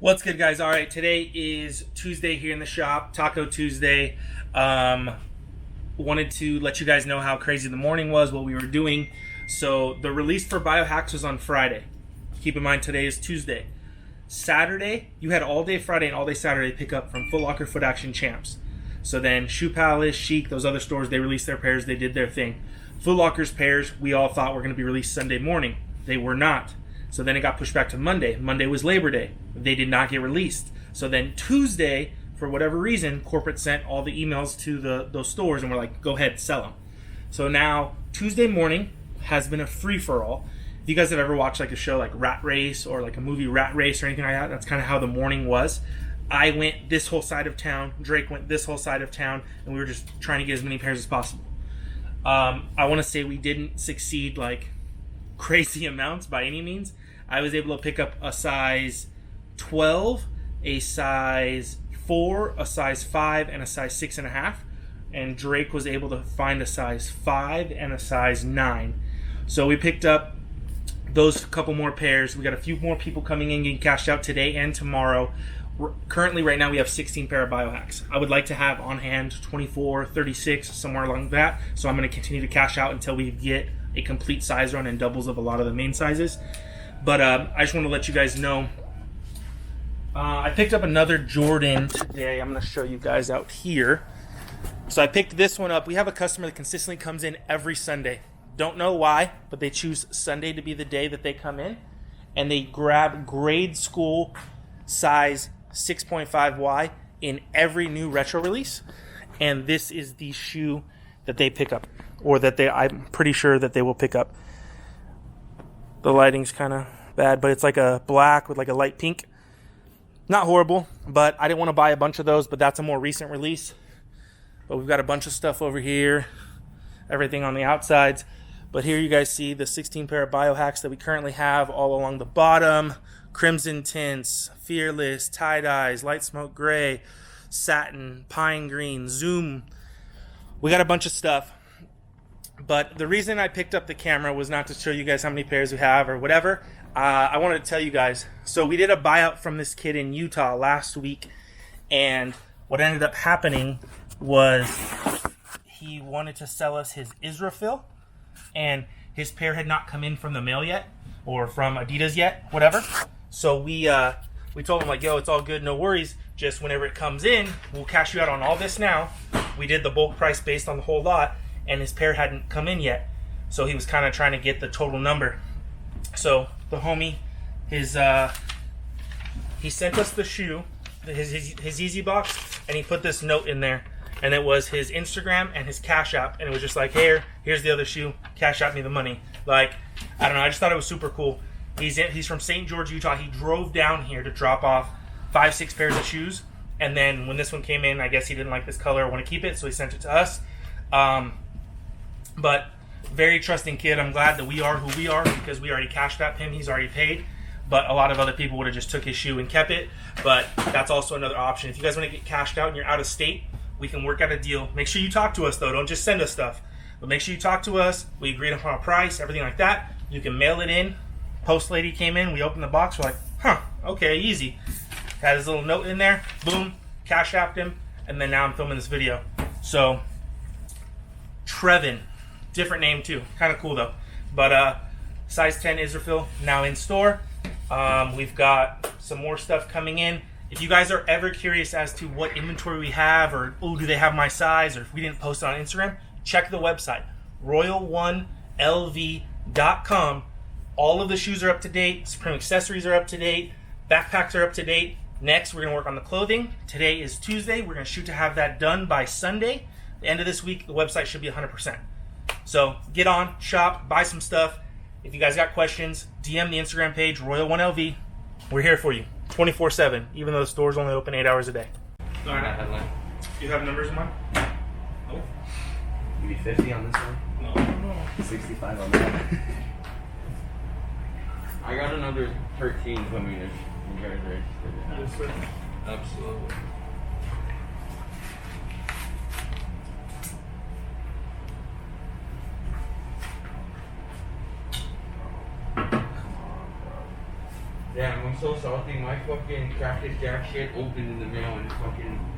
What's good, guys? All right, today is Tuesday here in the shop, Taco Tuesday. Wanted to let you guys know how crazy the morning was, what we were doing. So the release for Biohacks was on Friday. Keep in mind today is Tuesday. Saturday, you had all day Friday and all day Saturday pick up from Foot Locker, Foot Action, Champs. So then Shoe Palace, Chic, those other stores, they released their pairs, they did their thing. Foot Locker's pairs, we all thought were going to be released Sunday morning. They were not. So then it got pushed back to Monday. Monday was Labor Day. They did not get released. So then Tuesday, for whatever reason, corporate sent all the emails to those stores and were like, go ahead, sell them. So now Tuesday morning has been a free-for-all. If you guys have ever watched like a show like Rat Race or like a movie Rat Race or anything like that, that's kind of how the morning was. I went this whole side of town. Drake went this whole side of town. And we were just trying to get as many pairs as possible. I want to say we didn't succeed like crazy amounts by any means. I was able to pick up a size 12, a size 4, a size 5, and a size 6.5. And Drake was able to find a size 5 and a size 9. So we picked up those couple more pairs. We got a few more people coming in getting cashed out today and tomorrow. Currently, right now, we have 16 pair of Biohacks. I would like to have on hand 24, 36, somewhere along that. So I'm going to continue to cash out until we get a complete size run and doubles of a lot of the main sizes. But I just want to let you guys know, I picked up another Jordan today. I'm going to show you guys out here. So I picked this one up. We have a customer that consistently comes in every Sunday. Don't know why, but they choose Sunday to be the day that they come in. And they grab grade school size 6.5Y in every new retro release. And this is the shoe that they pick up. Or that I'm pretty sure that they will pick up. The lighting's kind of bad, but it's like a black with like a light pink. Not horrible, but I didn't want to buy a bunch of those, but that's a more recent release. But we've got a bunch of stuff over here, everything on the outsides. But here you guys see the 16 pair of Biohacks that we currently have all along the bottom. Crimson tints, Fearless, tie-dyes, light smoke gray, satin, pine green, zoom. We got a bunch of stuff. But the reason I picked up the camera was not to show you guys how many pairs we have or whatever. I wanted to tell you guys. So we did a buyout from this kid in Utah last week. And what ended up happening was he wanted to sell us his Israfil. And his pair had not come in from the mail yet. Or from Adidas yet. Whatever. So we told him like, yo, it's all good. No worries. Just whenever it comes in, we'll cash you out on all this now. We did the bulk price based on the whole lot. And his pair hadn't come in yet. So he was kind of trying to get the total number. So the homie, he sent us the shoe, his Easy Box, and he put this note in there. And it was his Instagram and his Cash App. And it was just like, hey, here's the other shoe. Cash App me the money. Like, I don't know. I just thought it was super cool. He's from St. George, Utah. He drove down here to drop off 5-6 pairs of shoes. And then when this one came in, I guess he didn't like this color or want to keep it. So he sent it to us. But very trusting kid. I'm glad that we are who we are because we already cashed out him. He's already paid. But a lot of other people would have just took his shoe and kept it. But that's also another option. If you guys want to get cashed out and you're out of state, we can work out a deal. Make sure you talk to us, though. Don't just send us stuff. But make sure you talk to us. We agreed upon a price, everything like that. You can mail it in. Post lady came in. We opened the box. We're like, okay, easy. Had his little note in there. Boom. Cash apped him. And then now I'm filming this video. So, Trevin. Different name too. Kind of cool though. But size 10 Israfil now in store. We've got some more stuff coming in. If you guys are ever curious as to what inventory we have or do they have my size or if we didn't post it on Instagram, check the website. royal1lv.com. All of the shoes are up to date. Supreme accessories are up to date. Backpacks are up to date. Next, we're going to work on the clothing. Today is Tuesday. We're going to shoot to have that done by Sunday. The end of this week, the website should be 100%. So get on, shop, buy some stuff. If you guys got questions, DM the Instagram page, Royal1LV. We're here for you, 24/7, even though the store's only open 8 hours a day. All right. Headline. Do you have numbers in mind? Oh. Give me 50 on this one. No. 65 on that. I got another 13 coming if you guys are interested. Yes, sir. Absolutely. Damn, I'm so salty. My fucking Cactus Jack shit opened in the mail and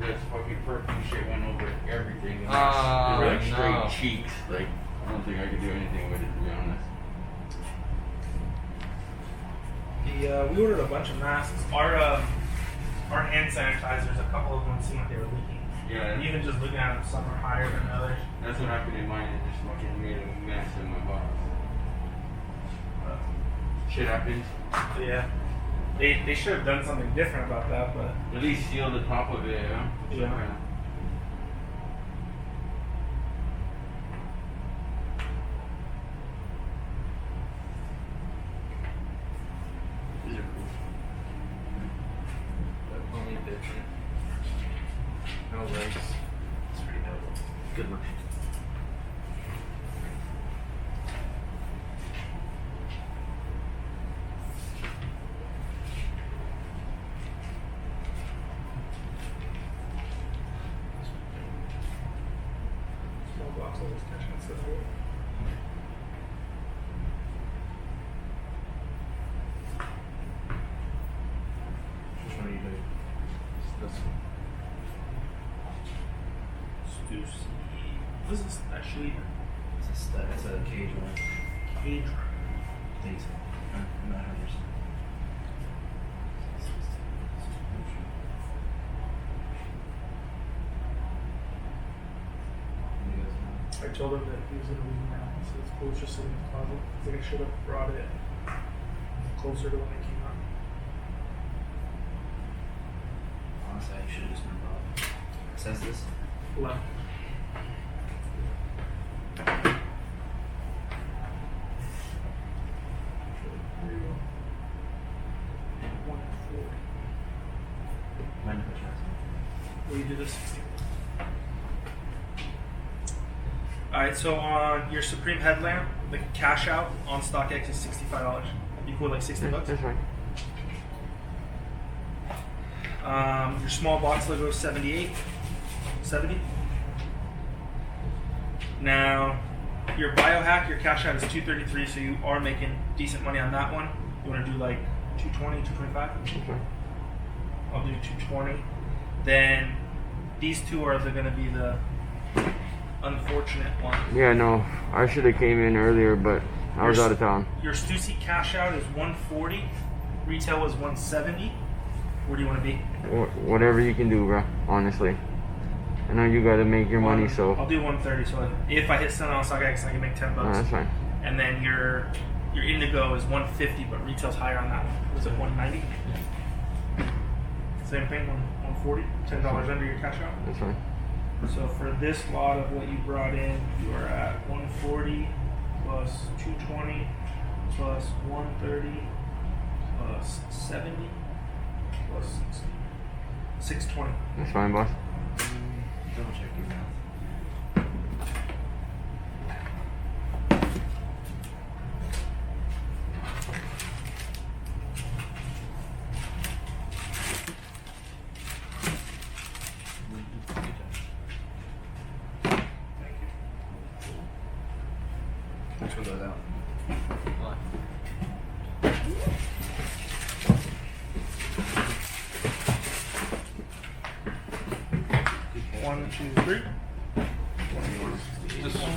this fucking perfume shit went over everything. And like straight cheeks. Like, I don't think I could do anything with it, to be honest. We ordered a bunch of masks. Our hand sanitizers, a couple of them seemed like they were leaking. Yeah. Even just looking at them, some are higher than others. That's what happened in mine. It just fucking made a mess in my box. Shit happens. Yeah. They should have done something different about that, but At least seal the top of it, yeah? Yeah. These are cool. But only bitch. No legs. It's pretty dope. Good looking. small box of this cash out stuff. Which one are you doing? This one. Stussy. What is this actually? It's a cage one. Cage. I think so. I'm not 100%. I told him that he was gonna leave now, so it's cool. It's just sitting in the closet. I think I should have brought it closer to when it came out. Honestly, I should have just been brought. It says this. Left. There you go. 140. Mind if I try some? Will you do this? Alright, so on your Supreme headlamp, the cash out on StockX is $65. You quote like 60 bucks? That's fine. Your small box logo is 70. Now, your biohack, your cash out is 233, so you are making decent money on that one. You want to do like 220, 225? Okay. I'll do 220. Then these two are going to be the unfortunate ones. Yeah, no, I should have came in earlier, but I was out of town. Your Stussy cash out is 140. Retail was 170. Where do you want to be? Whatever you can do, bro. Honestly, I know you got to make your money, so I'll do 130. So if I hit sell on StockX, I can make 10 no, bucks. that's fine. And then your Indigo is 150, but retail's higher on that one. Was it 190? Same thing, 140. $10 under your cash out. That's fine. So for this lot of what you brought in, you are at 140 plus 220 plus 130 plus 70 plus 620. That's fine, boss. Double check your mouth. Which one goes out? One, two, three. This one.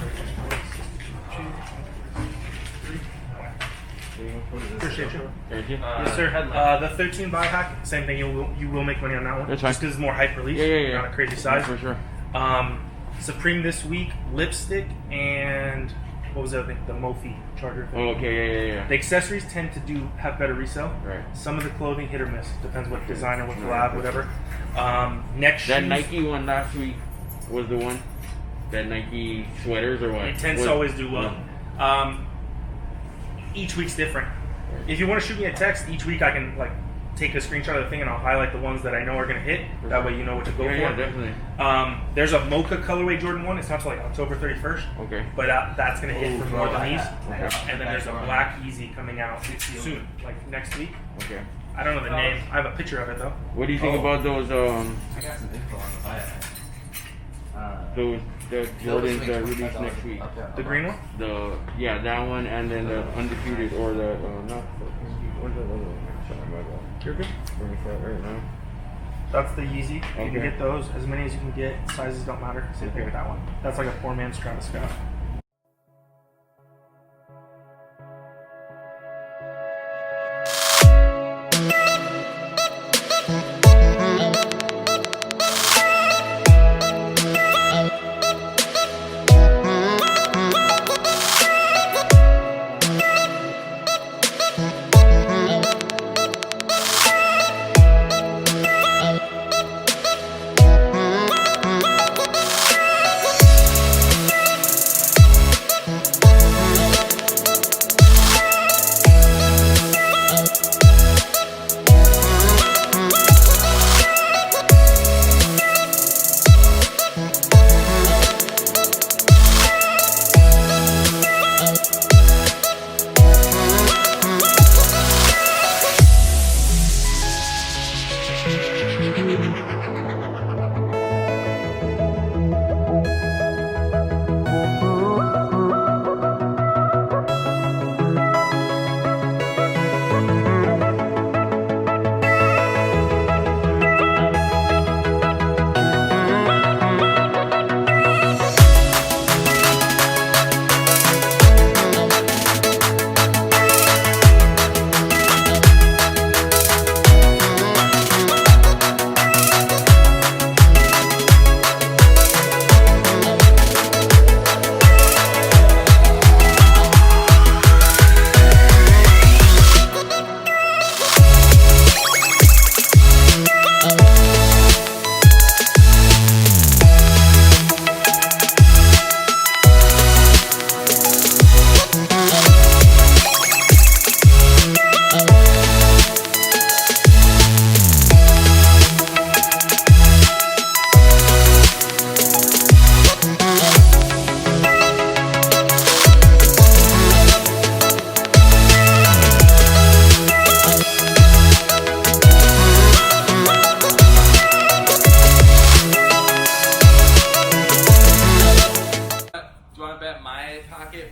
Appreciate you. Thank you. Yes, sir. The 13 biohack, same thing. You will make money on that one. That's fine. Just because it's more hype release. Yeah. Not a crazy size. For sure. Supreme this week, lipstick, and what was the other thing? The Mophie charger thing. Oh, okay, yeah. The accessories tend to have better resale. Right. Some of the clothing hit or miss. Depends what designer, what collab, whatever. Next That shoes, Nike one last week was the one. That Nike sweaters or what? it tends to always do well. Each week's different. If you want to shoot me a text, each week I can like take a screenshot of the thing and I'll highlight the ones that I know are going to hit. That way you know what to go for. Yeah, definitely. There's a Mocha colorway Jordan 1. It's not till like October 31st. Okay. But that's going to hit for more than these. Okay. And then there's a Black Yeezy coming out soon, like next week. Okay. I don't know the name. I have a picture of it though. What do you think about those I got some info on the biohack. the Jordans that released next week. The green one? That one, and then the undefeated or the not. What's the other one? Sorry, my bad. You're good. Let me start right now. That's the Yeezy. You Okay. can get those, as many as you can get. Sizes don't matter. So you pick that one. That's like a 4-man Travis Scott.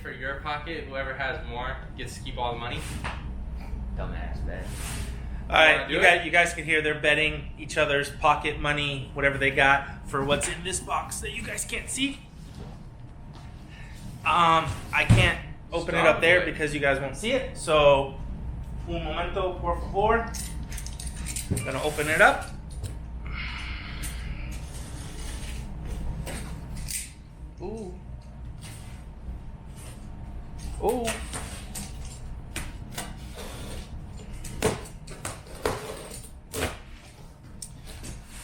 For your pocket, whoever has more gets to keep all the money. Dumbass bet. All right, you guys can hear they're betting each other's pocket money, whatever they got, for what's in this box that you guys can't see. I can't open it up there because you guys won't see it. So, un momento, por favor. I'm gonna open it up. Ooh. Ooh.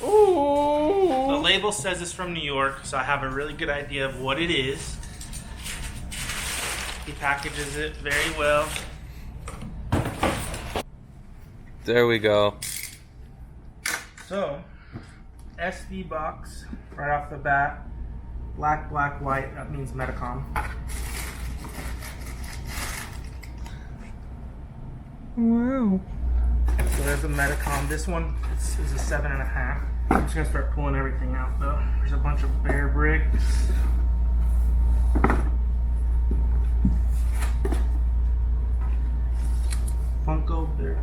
Ooh. The label says it's from New York, so I have a really good idea of what it is. He packages it very well. There we go. So, SD box, right off the bat. Black, black, white, that means Metacom. Wow. So there's a Metacom. This one is a 7.5. I'm just gonna start pulling everything out though. There's a bunch of Bear Bricks. Funko Bear.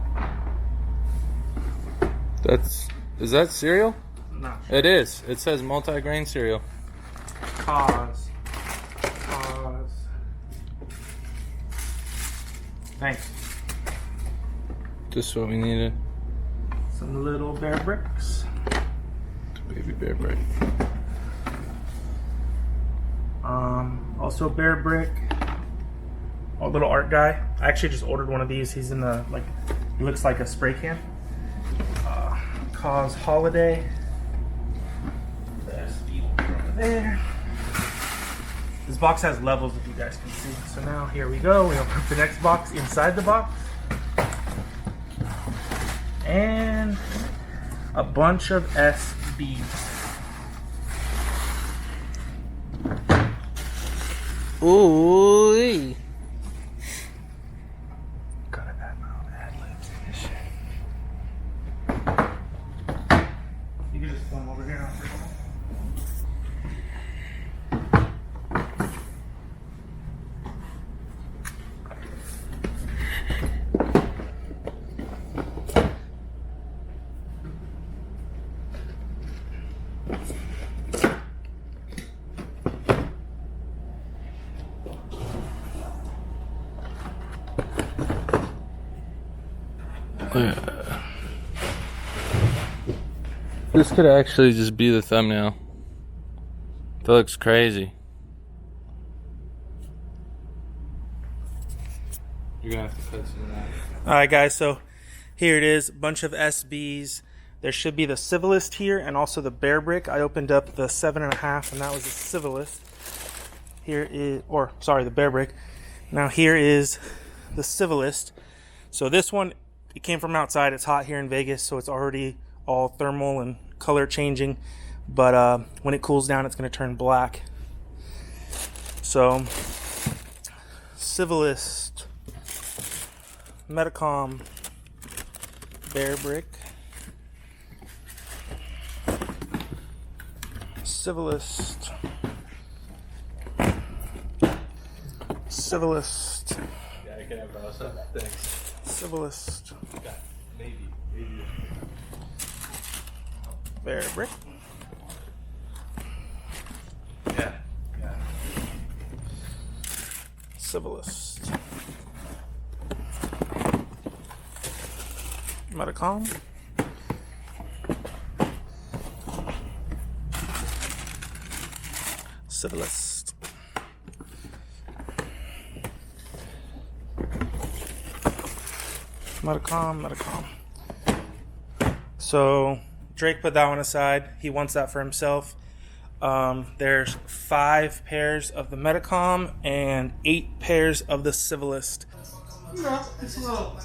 Is that cereal? Not sure. It is. It says multi-grain cereal. Cause. Thanks. Just what we needed. Some little Bear Bricks. Baby Bear Brick. Also Bear Brick. A little art guy. I actually just ordered one of these. He's in the he looks like a spray can. Cause Holiday. There's the over there. This box has levels, if you guys can see. So now here we go. We open up the next box inside the box. And a bunch of SBs. Ooh. Gotta add my own ad libs in this shit. You can just film over here. This could actually just be the thumbnail. That looks crazy. You're gonna have to cut some of that. Alright guys, so here it is, a bunch of SBs. There should be the Civilist here and also the Bear Brick. I opened up the 7.5 and that was the Civilist. Here is, or sorry, the Bear Brick. Now here is the Civilist. So this one, it came from outside. It's hot here in Vegas, so it's already all thermal and color changing. But when it cools down, it's going to turn black. So, Civilist, Metacom, Bear Brick, Civilist, Civilist, Yeah, I can have also. Thanks. Civilist, Maybe. Bear Brick, Yeah. Civilist, Metacom, Civilist, Metacom. So Drake put that one aside. He wants that for himself. There's 5 pairs of the Metacom and 8 pairs of the Civilist. No, it's a little.